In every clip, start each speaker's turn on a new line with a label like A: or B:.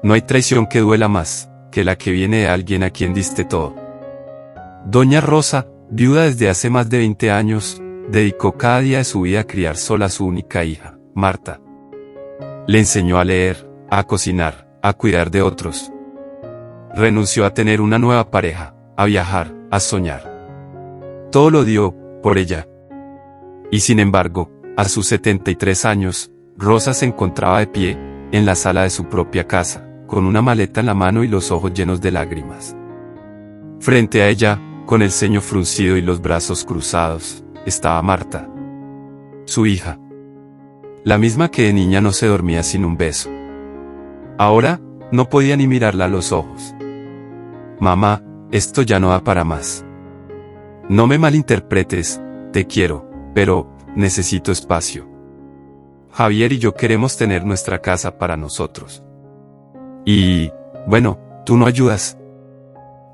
A: No hay traición que duela más que la que viene de alguien a quien diste todo. Doña Rosa, viuda desde hace más de 20 años, dedicó cada día de su vida a criar sola a su única hija, Marta. Le enseñó a leer, a cocinar, a cuidar de otros. Renunció a tener una nueva pareja, a viajar, a soñar. Todo lo dio por ella. Y sin embargo, a sus 73 años, Rosa se encontraba de pie, en la sala de su propia casa, con una maleta en la mano y los ojos llenos de lágrimas. Frente a ella, con el ceño fruncido y los brazos cruzados, estaba Marta. Su hija. La misma que de niña no se dormía sin un beso. Ahora, no podía ni mirarla a los ojos. Mamá, esto ya no da para más. No me malinterpretes, te quiero, pero necesito espacio. Javier y yo queremos tener nuestra casa para nosotros. Y, bueno, tú no ayudas.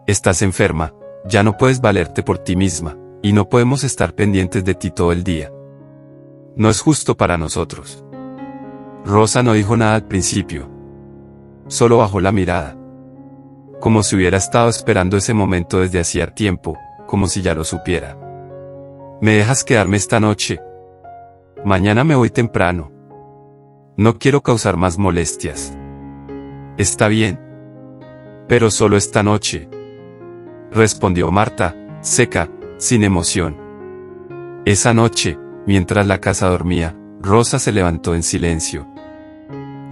A: Estás enferma, ya no puedes valerte por ti misma, y no podemos estar pendientes de ti todo el día. No es justo para nosotros. Rosa no dijo nada al principio. Solo bajó la mirada. Como si hubiera estado esperando ese momento desde hacía tiempo, como si ya lo supiera. ¿Me dejas quedarme esta noche? Mañana me voy temprano. No quiero causar más molestias. Está bien. Pero solo esta noche. Respondió Marta, seca, sin emoción. Esa noche, mientras la casa dormía, Rosa se levantó en silencio.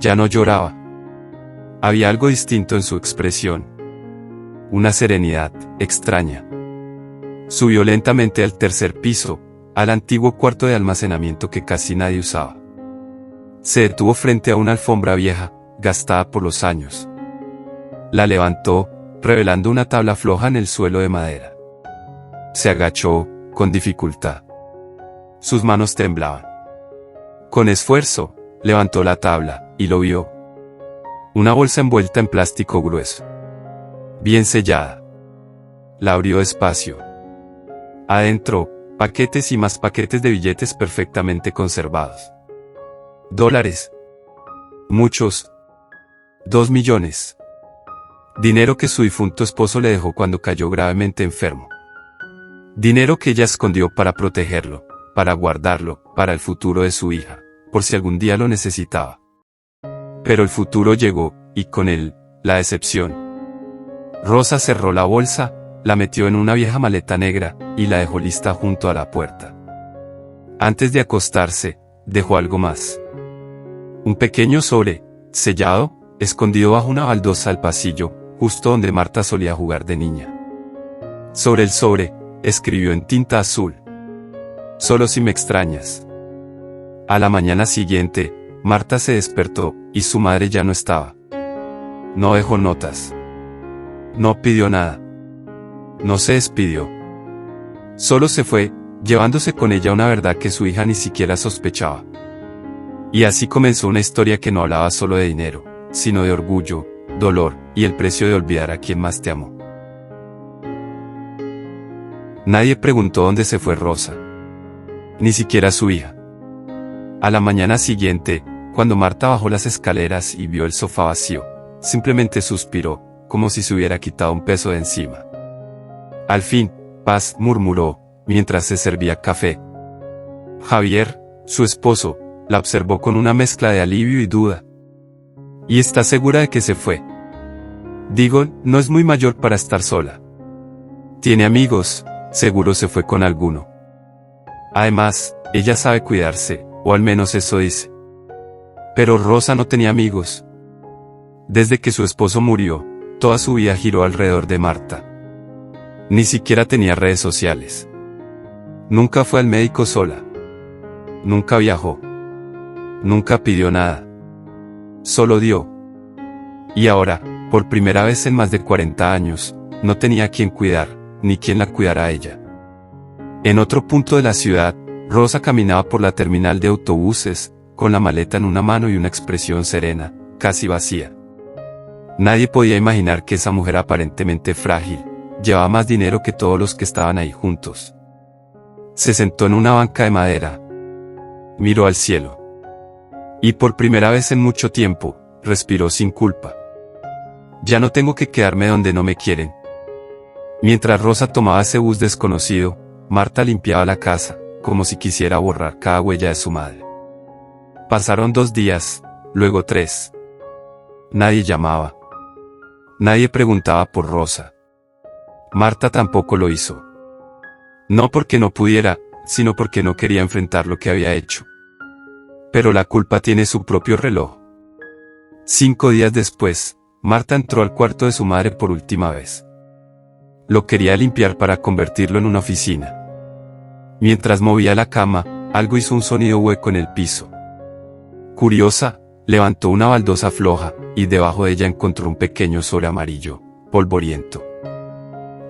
A: Ya no lloraba. Había algo distinto en su expresión. Una serenidad extraña. Subió lentamente al tercer piso, al antiguo cuarto de almacenamiento que casi nadie usaba. Se detuvo frente a una alfombra vieja, gastada por los años. La levantó, revelando una tabla floja en el suelo de madera. Se agachó, con dificultad. Sus manos temblaban. Con esfuerzo, levantó la tabla, y lo vio. Una bolsa envuelta en plástico grueso. Bien sellada. La abrió despacio. Adentro, paquetes y más paquetes de billetes perfectamente conservados. $. Muchos. 2 millones. Dinero que su difunto esposo le dejó cuando cayó gravemente enfermo. Dinero que ella escondió para protegerlo, para guardarlo, para el futuro de su hija, por si algún día lo necesitaba. Pero el futuro llegó, y con él, la decepción. Rosa cerró la bolsa, la metió en una vieja maleta negra, y la dejó lista junto a la puerta. Antes de acostarse, dejó algo más. Un pequeño sobre, sellado, escondido bajo una baldosa al pasillo, justo donde Marta solía jugar de niña. Sobre el sobre, escribió en tinta azul: solo si me extrañas. A la mañana siguiente, Marta se despertó, y su madre ya no estaba. No dejó notas. No pidió nada. No se despidió. Solo se fue, llevándose con ella una verdad que su hija ni siquiera sospechaba. Y así comenzó una historia que no hablaba solo de dinero, sino de orgullo, dolor, y el precio de olvidar a quien más te amó. Nadie preguntó dónde se fue Rosa. Ni siquiera su hija. A la mañana siguiente, cuando Marta bajó las escaleras y vio el sofá vacío, simplemente suspiró, como si se hubiera quitado un peso de encima. Al fin, paz, murmuró, mientras se servía café. Javier, su esposo, la observó con una mezcla de alivio y duda. ¿Y está segura de que se fue? Digo, no es muy mayor para estar sola. Tiene amigos, seguro se fue con alguno. Además, ella sabe cuidarse, o al menos eso dice. Pero Rosa no tenía amigos. Desde que su esposo murió, toda su vida giró alrededor de Marta. Ni siquiera tenía redes sociales. Nunca fue al médico sola. Nunca viajó. Nunca pidió nada. Solo dio. Y ahora, por primera vez en más de 40 años, no tenía a quien cuidar, ni quien la cuidara a ella. En otro punto de la ciudad, Rosa caminaba por la terminal de autobuses, con la maleta en una mano y una expresión serena, casi vacía. Nadie podía imaginar que esa mujer aparentemente frágil, llevaba más dinero que todos los que estaban ahí juntos. Se sentó en una banca de madera. Miró al cielo. Y por primera vez en mucho tiempo, respiró sin culpa. Ya no tengo que quedarme donde no me quieren. Mientras Rosa tomaba ese bus desconocido, Marta limpiaba la casa, como si quisiera borrar cada huella de su madre. Pasaron 2 días, luego 3. Nadie llamaba. Nadie preguntaba por Rosa. Marta tampoco lo hizo. No porque no pudiera, sino porque no quería enfrentar lo que había hecho. Pero la culpa tiene su propio reloj. 5 días después, Marta entró al cuarto de su madre por última vez. Lo quería limpiar para convertirlo en una oficina. Mientras movía la cama, algo hizo un sonido hueco en el piso. Curiosa, levantó una baldosa floja, y debajo de ella encontró un pequeño sobre amarillo, polvoriento.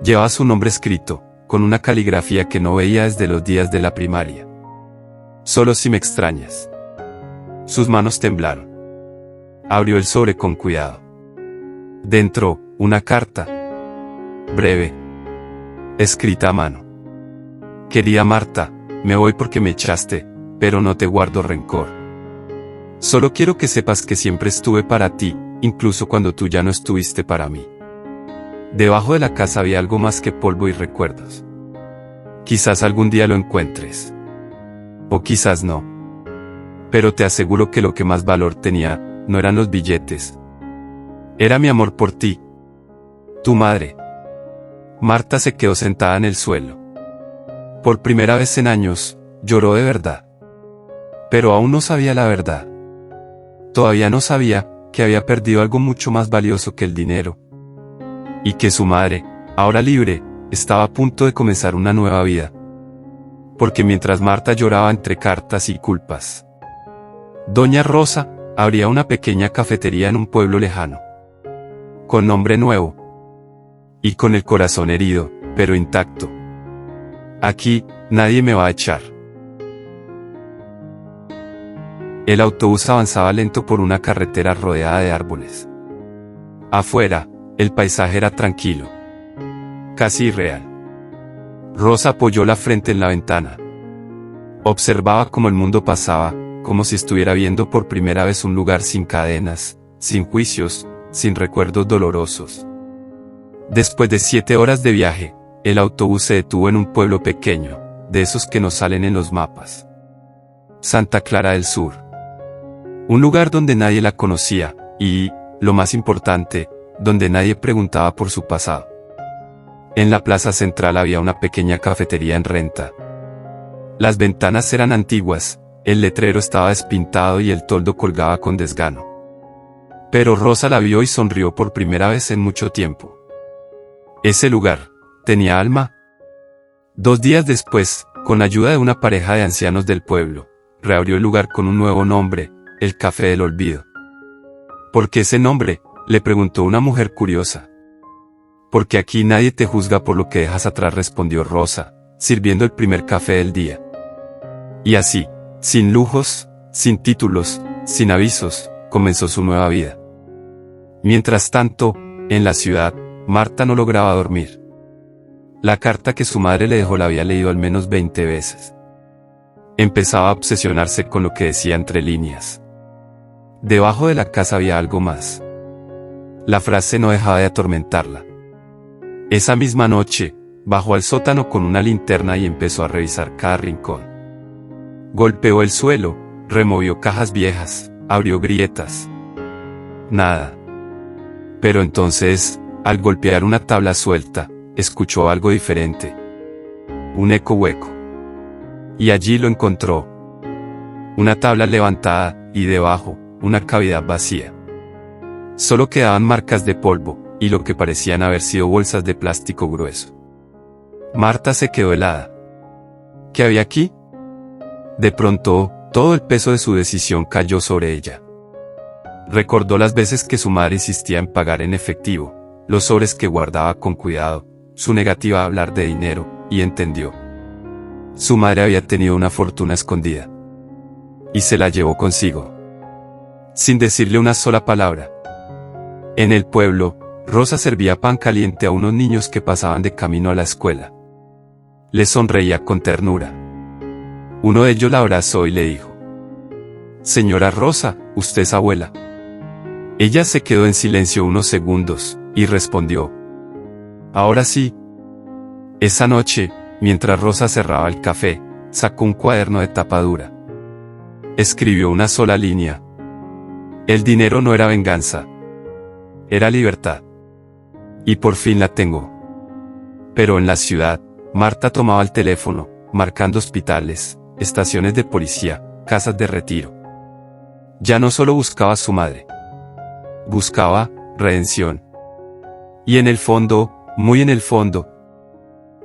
A: Llevaba su nombre escrito, con una caligrafía que no veía desde los días de la primaria. Solo si me extrañas. Sus manos temblaron. Abrió el sobre con cuidado. Dentro, una carta. Breve. Escrita a mano. Querida Marta, me voy porque me echaste, pero no te guardo rencor. Solo quiero que sepas que siempre estuve para ti, incluso cuando tú ya no estuviste para mí. Debajo de la casa había algo más que polvo y recuerdos. Quizás algún día lo encuentres. O quizás no. Pero te aseguro que lo que más valor tenía, no eran los billetes. Era mi amor por ti. Tu madre. Marta se quedó sentada en el suelo. Por primera vez en años, lloró de verdad. Pero aún no sabía la verdad. Todavía no sabía que había perdido algo mucho más valioso que el dinero. Y que su madre, ahora libre, estaba a punto de comenzar una nueva vida. Porque mientras Marta lloraba entre cartas y culpas, Doña Rosa abría una pequeña cafetería en un pueblo lejano. Con nombre nuevo. Y con el corazón herido, pero intacto. Aquí, nadie me va a echar. El autobús avanzaba lento por una carretera rodeada de árboles. Afuera, el paisaje era tranquilo. Casi irreal. Rosa apoyó la frente en la ventana. Observaba cómo el mundo pasaba, como si estuviera viendo por primera vez un lugar sin cadenas, sin juicios, sin recuerdos dolorosos. Después de 7 horas de viaje, el autobús se detuvo en un pueblo pequeño, de esos que no salen en los mapas. Santa Clara del Sur. Un lugar donde nadie la conocía, y, lo más importante, donde nadie preguntaba por su pasado. En la plaza central había una pequeña cafetería en renta. Las ventanas eran antiguas, el letrero estaba despintado y el toldo colgaba con desgano. Pero Rosa la vio y sonrió por primera vez en mucho tiempo. Ese lugar, ¿tenía alma? 2 días después, con ayuda de una pareja de ancianos del pueblo, reabrió el lugar con un nuevo nombre, el Café del Olvido. ¿Por qué ese nombre?, le preguntó una mujer curiosa. Porque aquí nadie te juzga por lo que dejas atrás, respondió Rosa, sirviendo el primer café del día. Y así, sin lujos, sin títulos, sin avisos, comenzó su nueva vida. Mientras tanto, en la ciudad, Marta no lograba dormir. La carta que su madre le dejó la había leído al menos 20 veces. Empezaba a obsesionarse con lo que decía entre líneas. Debajo de la casa había algo más. La frase no dejaba de atormentarla. Esa misma noche, bajó al sótano con una linterna y empezó a revisar cada rincón. Golpeó el suelo, removió cajas viejas, abrió grietas. Nada. Pero entonces, al golpear una tabla suelta, escuchó algo diferente. Un eco hueco. Y allí lo encontró. Una tabla levantada, y debajo, una cavidad vacía. Solo quedaban marcas de polvo, y lo que parecían haber sido bolsas de plástico grueso. Marta se quedó helada. ¿Qué había aquí? De pronto, todo el peso de su decisión cayó sobre ella. Recordó las veces que su madre insistía en pagar en efectivo, los sobres que guardaba con cuidado, su negativa a hablar de dinero, y entendió. Su madre había tenido una fortuna escondida. Y se la llevó consigo. Sin decirle una sola palabra. En el pueblo, Rosa servía pan caliente a unos niños que pasaban de camino a la escuela. Le sonreía con ternura. Uno de ellos la abrazó y le dijo: «Señora Rosa, usted es abuela». Ella se quedó en silencio unos segundos, y respondió: ahora sí. Esa noche, mientras Rosa cerraba el café, sacó un cuaderno de tapa dura. Escribió una sola línea. El dinero no era venganza. Era libertad. Y por fin la tengo. Pero en la ciudad, Marta tomaba el teléfono, marcando hospitales, estaciones de policía, casas de retiro. Ya no solo buscaba a su madre. Buscaba redención. Y en el fondo, muy en el fondo,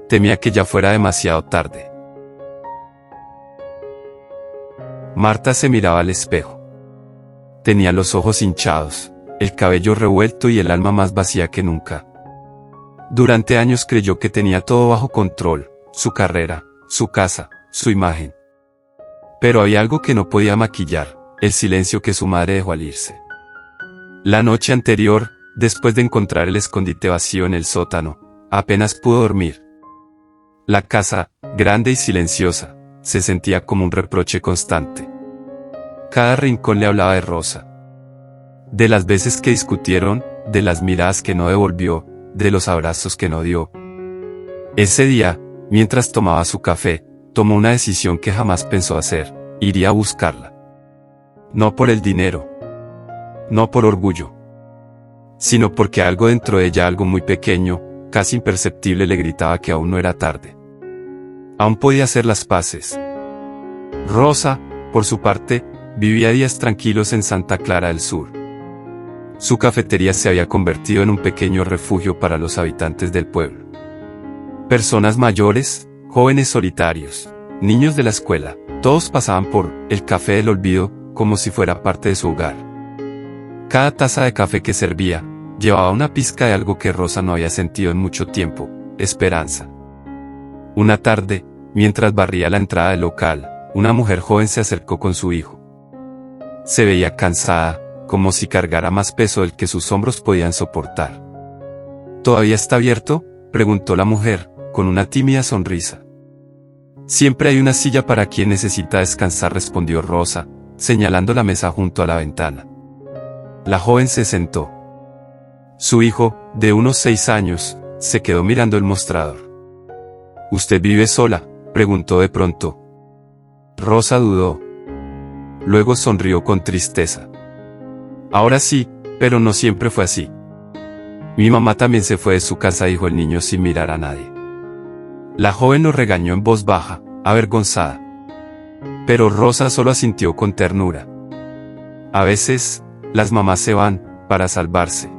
A: temía que ya fuera demasiado tarde. Marta se miraba al espejo. Tenía los ojos hinchados, el cabello revuelto y el alma más vacía que nunca. Durante años creyó que tenía todo bajo control, su carrera, su casa, su imagen. Pero había algo que no podía maquillar, el silencio que su madre dejó al irse. La noche anterior, después de encontrar el escondite vacío en el sótano, apenas pudo dormir. La casa, grande y silenciosa, se sentía como un reproche constante. Cada rincón le hablaba de Rosa. De las veces que discutieron, de las miradas que no devolvió, de los abrazos que no dio. Ese día, mientras tomaba su café, tomó una decisión que jamás pensó hacer: iría a buscarla. No por el dinero. No por orgullo. Sino porque algo dentro de ella, algo muy pequeño, casi imperceptible, le gritaba que aún no era tarde. Aún podía hacer las paces. Rosa, por su parte, vivía días tranquilos en Santa Clara del Sur. Su cafetería se había convertido en un pequeño refugio para los habitantes del pueblo. Personas mayores, jóvenes solitarios, niños de la escuela, todos pasaban por el café del olvido como si fuera parte de su hogar. Cada taza de café que servía, llevaba una pizca de algo que Rosa no había sentido en mucho tiempo: esperanza. Una tarde, mientras barría la entrada del local, una mujer joven se acercó con su hijo. Se veía cansada, como si cargara más peso del que sus hombros podían soportar. ¿Todavía está abierto?, preguntó la mujer, con una tímida sonrisa. Siempre hay una silla para quien necesita descansar, respondió Rosa, señalando la mesa junto a la ventana. La joven se sentó. Su hijo, de unos 6 años, se quedó mirando el mostrador. ¿Usted vive sola?, preguntó de pronto. Rosa dudó. Luego sonrió con tristeza. Ahora sí, pero no siempre fue así. Mi mamá también se fue de su casa, dijo el niño sin mirar a nadie. La joven lo regañó en voz baja, avergonzada. Pero Rosa solo asintió con ternura. A veces, las mamás se van para salvarse.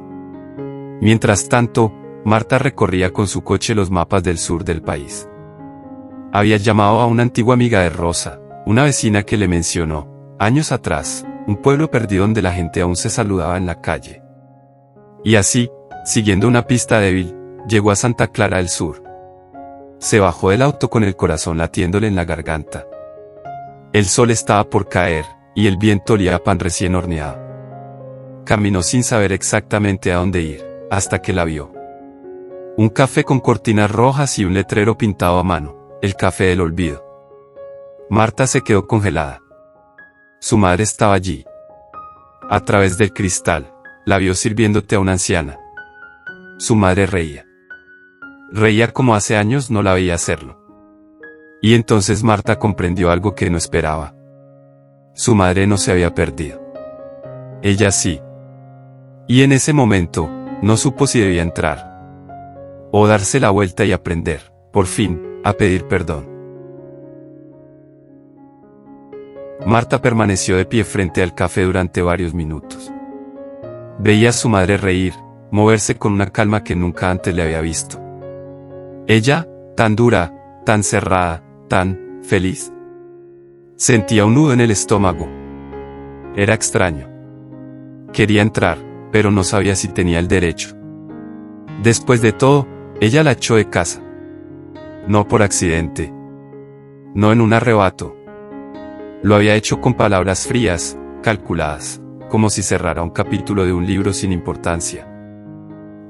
A: Mientras tanto, Marta recorría con su coche los mapas del sur del país. Había llamado a una antigua amiga de Rosa, una vecina que le mencionó, años atrás, un pueblo perdido donde la gente aún se saludaba en la calle. Y así, siguiendo una pista débil, llegó a Santa Clara del Sur. Se bajó del auto con el corazón latiéndole en la garganta. El sol estaba por caer, y el viento olía a pan recién horneado. Caminó sin saber exactamente a dónde ir, hasta que la vio. Un café con cortinas rojas y un letrero pintado a mano: el café del olvido. Marta se quedó congelada. Su madre estaba allí. A través del cristal, la vio sirviéndote a una anciana. Su madre reía. Reía como hace años no la veía hacerlo. Y entonces Marta comprendió algo que no esperaba. Su madre no se había perdido. Ella sí. Y en ese momento, no supo si debía entrar o darse la vuelta y aprender, por fin, a pedir perdón. Marta permaneció de pie frente al café durante varios minutos. Veía a su madre reír, moverse con una calma que nunca antes le había visto. Ella, tan dura, tan cerrada, tan feliz. Sentía un nudo en el estómago. Era extraño. Quería entrar, pero no sabía si tenía el derecho. Después de todo, ella la echó de casa. No por accidente. No en un arrebato. Lo había hecho con palabras frías, calculadas, como si cerrara un capítulo de un libro sin importancia.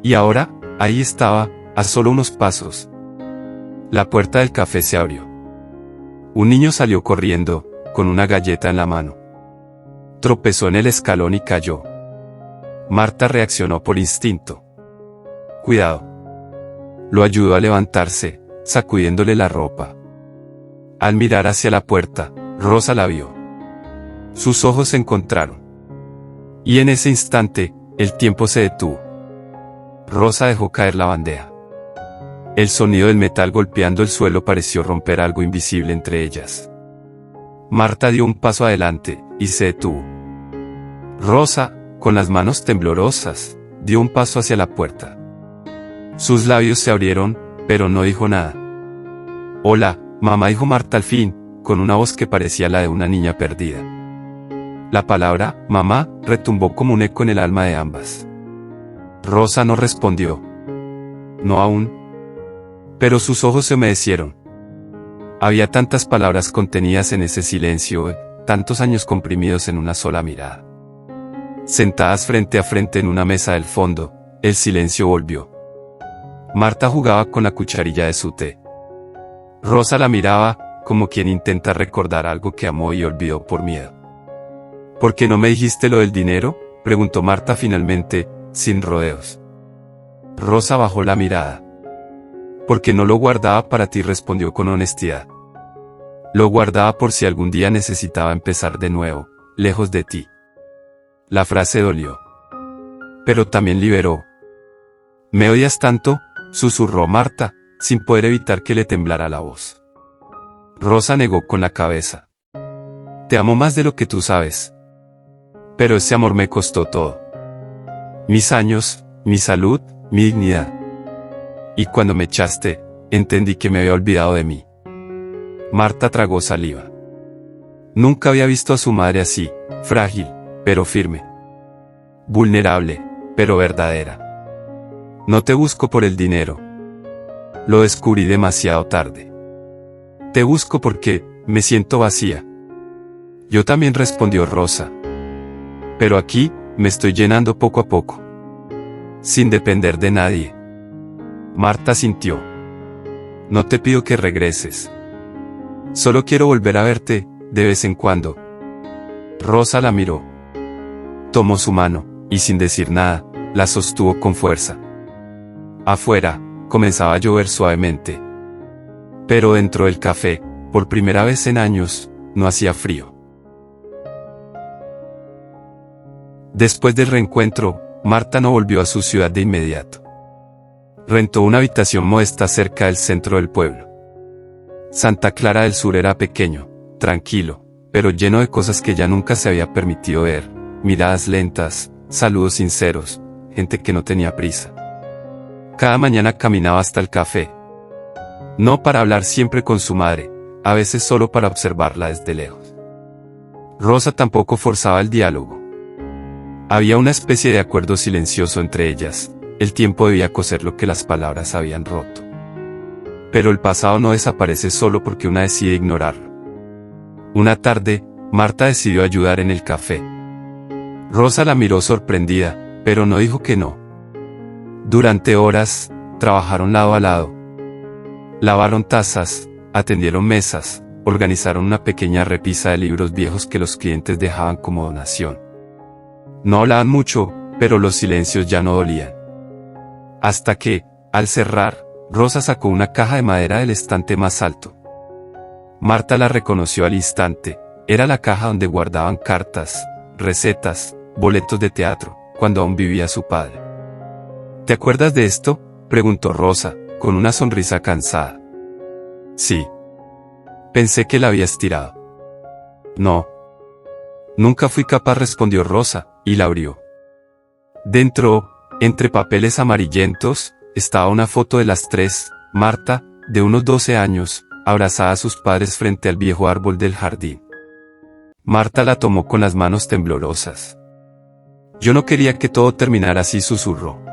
A: Y ahora, ahí estaba, a solo unos pasos. La puerta del café se abrió. Un niño salió corriendo, con una galleta en la mano. Tropezó en el escalón y cayó. Marta reaccionó por instinto. Cuidado. Lo ayudó a levantarse, sacudiéndole la ropa. Al mirar hacia la puerta, Rosa la vio. Sus ojos se encontraron. Y en ese instante, el tiempo se detuvo. Rosa dejó caer la bandeja. El sonido del metal golpeando el suelo pareció romper algo invisible entre ellas. Marta dio un paso adelante, y se detuvo. Rosa, con las manos temblorosas, dio un paso hacia la puerta. Sus labios se abrieron, pero no dijo nada. Hola, mamá, dijo Marta al fin, con una voz que parecía la de una niña perdida. La palabra, mamá, retumbó como un eco en el alma de ambas. Rosa no respondió. No aún. Pero sus ojos se humedecieron. Había tantas palabras contenidas en ese silencio, tantos años comprimidos en una sola mirada. Sentadas frente a frente en una mesa del fondo, el silencio volvió. Marta jugaba con la cucharilla de su té. Rosa la miraba, como quien intenta recordar algo que amó y olvidó por miedo. ¿Por qué no me dijiste lo del dinero?, preguntó Marta finalmente, sin rodeos. Rosa bajó la mirada. Porque no lo guardaba para ti, respondió con honestidad. Lo guardaba por si algún día necesitaba empezar de nuevo, lejos de ti. La frase dolió. Pero también liberó. ¿Me odias tanto?, susurró Marta, sin poder evitar que le temblara la voz. Rosa negó con la cabeza. Te amo más de lo que tú sabes. Pero ese amor me costó todo. Mis años, mi salud, mi dignidad. Y cuando me echaste, entendí que me había olvidado de mí. Marta tragó saliva. Nunca había visto a su madre así, frágil, pero firme. Vulnerable, pero verdadera. No te busco por el dinero. Lo descubrí demasiado tarde. Te busco porque me siento vacía. Yo también, respondió Rosa. Pero aquí, me estoy llenando poco a poco. Sin depender de nadie. Marta sintió. No te pido que regreses. Solo quiero volver a verte, de vez en cuando. Rosa la miró. Tomó su mano, y sin decir nada, la sostuvo con fuerza. Afuera, comenzaba a llover suavemente. Pero dentro del café, por primera vez en años, no hacía frío. Después del reencuentro, Marta no volvió a su ciudad de inmediato. Rentó una habitación modesta cerca del centro del pueblo. Santa Clara del Sur era pequeño, tranquilo, pero lleno de cosas que ya nunca se había permitido ver, miradas lentas, saludos sinceros, gente que no tenía prisa. Cada mañana caminaba hasta el café. No para hablar siempre con su madre, a veces solo para observarla desde lejos. Rosa tampoco forzaba el diálogo. Había una especie de acuerdo silencioso entre ellas. El tiempo debía coser lo que las palabras habían roto. Pero el pasado no desaparece solo porque una decide ignorarlo. Una tarde, Marta decidió ayudar en el café. Rosa la miró sorprendida, pero no dijo que no. Durante horas, trabajaron lado a lado. Lavaron tazas, atendieron mesas, organizaron una pequeña repisa de libros viejos que los clientes dejaban como donación. No hablaban mucho, pero los silencios ya no dolían. Hasta que, al cerrar, Rosa sacó una caja de madera del estante más alto. Marta la reconoció al instante. Era la caja donde guardaban cartas, recetas, boletos de teatro, cuando aún vivía su padre. ¿Te acuerdas de esto?, preguntó Rosa, con una sonrisa cansada. Sí. Pensé que la habías tirado. No. Nunca fui capaz, respondió Rosa, y la abrió. Dentro, entre papeles amarillentos, estaba una foto de las tres, Marta, de unos 12 años, abrazada a sus padres frente al viejo árbol del jardín. Marta la tomó con las manos temblorosas. Yo no quería que todo terminara así, susurró.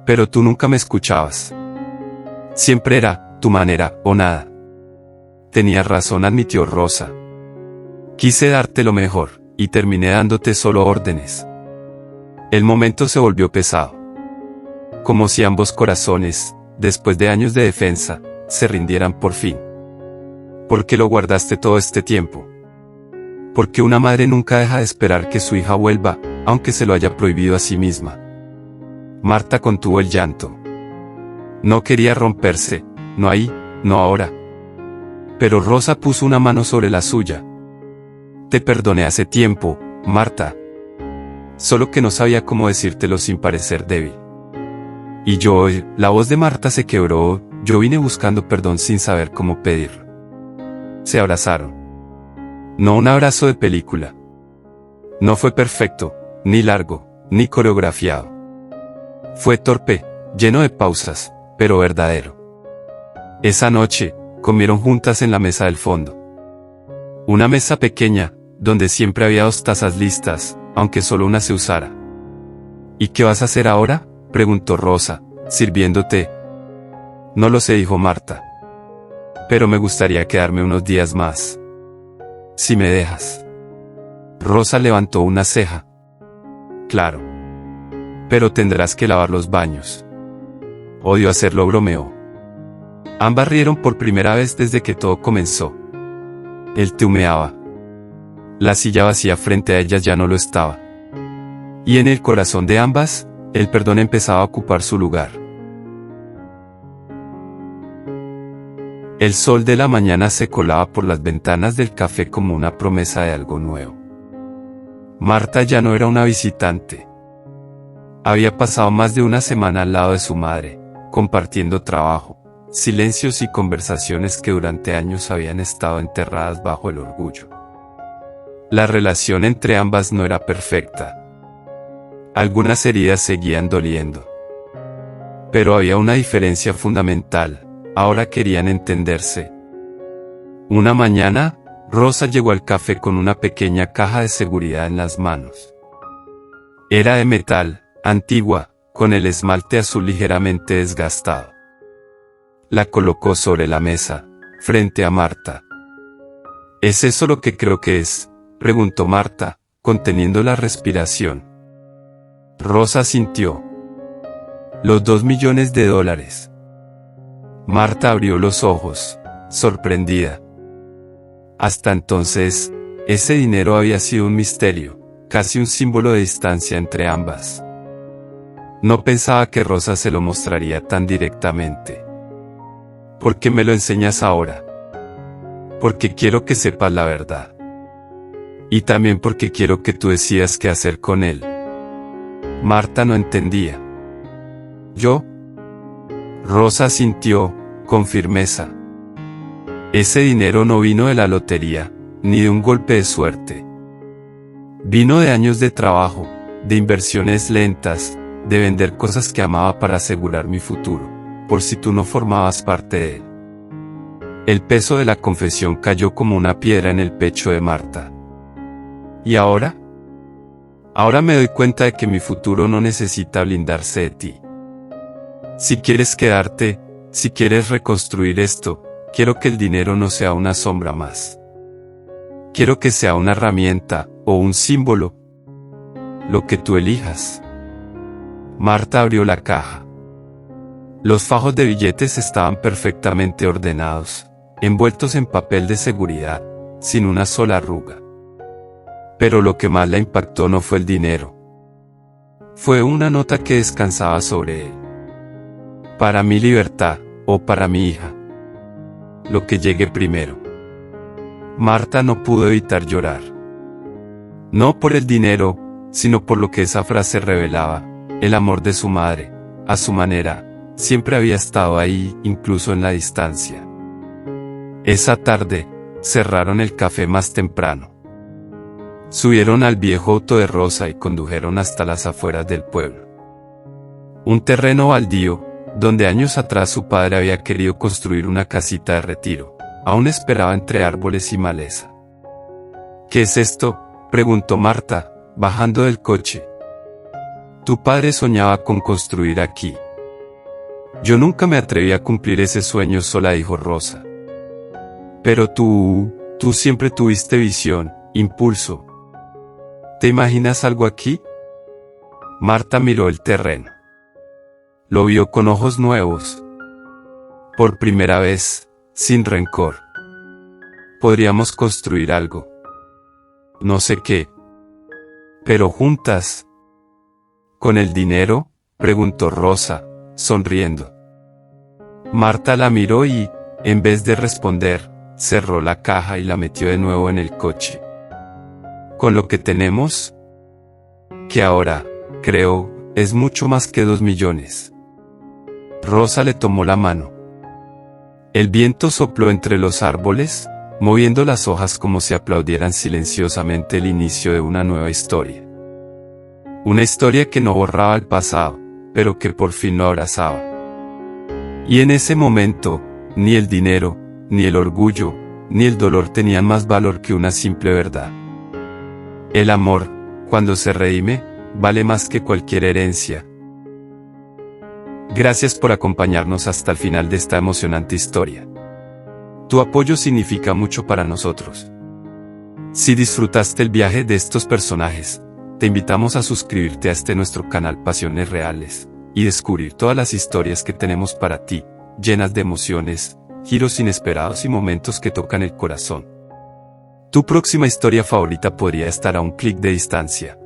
A: Pero tú nunca me escuchabas. Siempre era tu manera o nada. Tenías razón, admitió Rosa. Quise darte lo mejor, y terminé dándote solo órdenes. El momento se volvió pesado. Como si ambos corazones, después de años de defensa, se rindieran por fin. ¿Por qué lo guardaste todo este tiempo? Porque una madre nunca deja de esperar que su hija vuelva, aunque se lo haya prohibido a sí misma. Marta contuvo el llanto. No quería romperse, no ahí, no ahora. Pero Rosa puso una mano sobre la suya. Te perdoné hace tiempo, Marta. Solo que no sabía cómo decírtelo sin parecer débil. Y yo, la voz de Marta se quebró, yo vine buscando perdón sin saber cómo pedirlo. Se abrazaron. No un abrazo de película. No fue perfecto, ni largo, ni coreografiado. Fue torpe, lleno de pausas, pero verdadero. Esa noche, comieron juntas en la mesa del fondo. Una mesa pequeña, donde siempre había 2 tazas listas, aunque solo una se usara. ¿Y qué vas a hacer ahora?, preguntó Rosa, sirviéndote. No lo sé, dijo Marta. Pero me gustaría quedarme unos días más. Si me dejas. Rosa levantó una ceja. Claro. Pero tendrás que lavar los baños. Odio hacerlo, bromeó. Ambas rieron por primera vez desde que todo comenzó. Él te humeaba. La silla vacía frente a ellas ya no lo estaba. Y en el corazón de ambas, el perdón empezaba a ocupar su lugar. El sol de la mañana se colaba por las ventanas del café como una promesa de algo nuevo. Marta ya no era una visitante. Había pasado más de una semana al lado de su madre, compartiendo trabajo, silencios y conversaciones que durante años habían estado enterradas bajo el orgullo. La relación entre ambas no era perfecta. Algunas heridas seguían doliendo. Pero había una diferencia fundamental, ahora querían entenderse. Una mañana, Rosa llegó al café con una pequeña caja de seguridad en las manos. Era de metal, antigua, con el esmalte azul ligeramente desgastado. La colocó sobre la mesa, frente a Marta. ¿Es eso lo que creo que es?, preguntó Marta, conteniendo la respiración. Rosa sintió. Los $2 millones. Marta abrió los ojos, sorprendida. Hasta entonces, ese dinero había sido un misterio, casi un símbolo de distancia entre ambas. No pensaba que Rosa se lo mostraría tan directamente. ¿Por qué me lo enseñas ahora? Porque quiero que sepas la verdad. Y también porque quiero que tú decidas qué hacer con él. Marta no entendía. ¿Yo? Rosa sintió, con firmeza. Ese dinero no vino de la lotería, ni de un golpe de suerte. Vino de años de trabajo, de inversiones lentas, de vender cosas que amaba para asegurar mi futuro, por si tú no formabas parte de él. El peso de la confesión cayó como una piedra en el pecho de Marta. ¿Y ahora? Ahora me doy cuenta de que mi futuro no necesita blindarse de ti. Si quieres quedarte, si quieres reconstruir esto, quiero que el dinero no sea una sombra más. Quiero que sea una herramienta, o un símbolo. Lo que tú elijas. Marta abrió la caja. Los fajos de billetes estaban perfectamente ordenados, envueltos en papel de seguridad, sin una sola arruga. Pero lo que más la impactó no fue el dinero. Fue una nota que descansaba sobre él. Para mi libertad, o para mi hija. Lo que llegue primero. Marta no pudo evitar llorar. No por el dinero, sino por lo que esa frase revelaba, el amor de su madre, a su manera, siempre había estado ahí, incluso en la distancia. Esa tarde, cerraron el café más temprano. Subieron al viejo auto de Rosa y condujeron hasta las afueras del pueblo. Un terreno baldío, donde años atrás su padre había querido construir una casita de retiro, aún esperaba entre árboles y maleza. ¿Qué es esto?, preguntó Marta, bajando del coche. Tu padre soñaba con construir aquí. Yo nunca me atreví a cumplir ese sueño sola, dijo Rosa. Pero tú siempre tuviste visión, impulso. ¿Te imaginas algo aquí? Marta miró el terreno. Lo vio con ojos nuevos. Por primera vez, sin rencor. Podríamos construir algo. No sé qué. Pero juntas. ¿Con el dinero?, preguntó Rosa, sonriendo. Marta la miró y, en vez de responder, cerró la caja y la metió de nuevo en el coche. ¿Con lo que tenemos? Que ahora, creo, es mucho más que 2 millones. Rosa le tomó la mano. El viento sopló entre los árboles, moviendo las hojas como si aplaudieran silenciosamente el inicio de una nueva historia. Una historia que no borraba el pasado, pero que por fin lo abrazaba. Y en ese momento, ni el dinero, ni el orgullo, ni el dolor tenían más valor que una simple verdad. El amor, cuando se redime, vale más que cualquier herencia. Gracias por acompañarnos hasta el final de esta emocionante historia. Tu apoyo significa mucho para nosotros. Si disfrutaste el viaje de estos personajes, te invitamos a suscribirte a este nuestro canal Pasiones Reales, y descubrir todas las historias que tenemos para ti, llenas de emociones, giros inesperados y momentos que tocan el corazón. Tu próxima historia favorita podría estar a un clic de distancia.